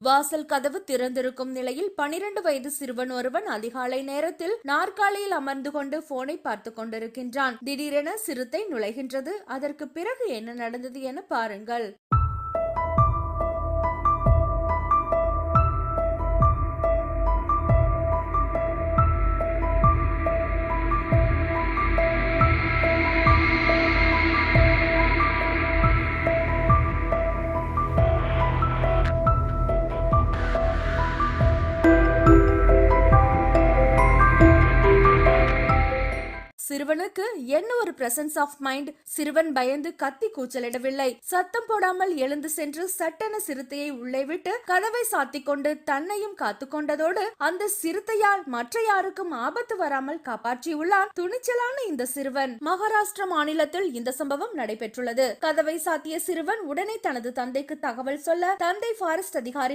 வாசல் கதவு திறந்திருக்கும் நிலையில் 12 வயது சிறுவன் ஒருவன் அதிகாலை நேரத்தில் நாற்காலியில் அமர்ந்து கொண்டு போனை பார்த்து கொண்டிருக்கின்றான். திடீரென சிறுத்தை நுழைகின்றது. அதற்கு பிறகு என்ன நடந்தது என பாருங்கள். சிறுவனுக்கு என்ன ஒரு பிரசன்ஸ் ஆஃப் மைண்ட். சிறுவன் பயந்து கத்தி கூச்சலிடவில்லை. சத்தம் போடாமல் எழுந்து சென்று சட்டென சிறுத்தையை உள்ளே விட்டு கதவை சாத்திக் கொண்டு தன்னையும் காத்து கொண்டதோடு அந்த சிறுத்தையால் மற்ற யாருக்கும் ஆபத்து வராமல் காப்பாற்றியுள்ளார் துணிச்சலான இந்த சிறுவன். மகாராஷ்டிரா மாநிலத்தில் இந்த சம்பவம் நடைபெற்றுள்ளது. கதவை சாத்திய சிறுவன் உடனே தனது தந்தைக்கு தகவல் சொல்ல தந்தை ஃபாரஸ்ட் அதிகாரி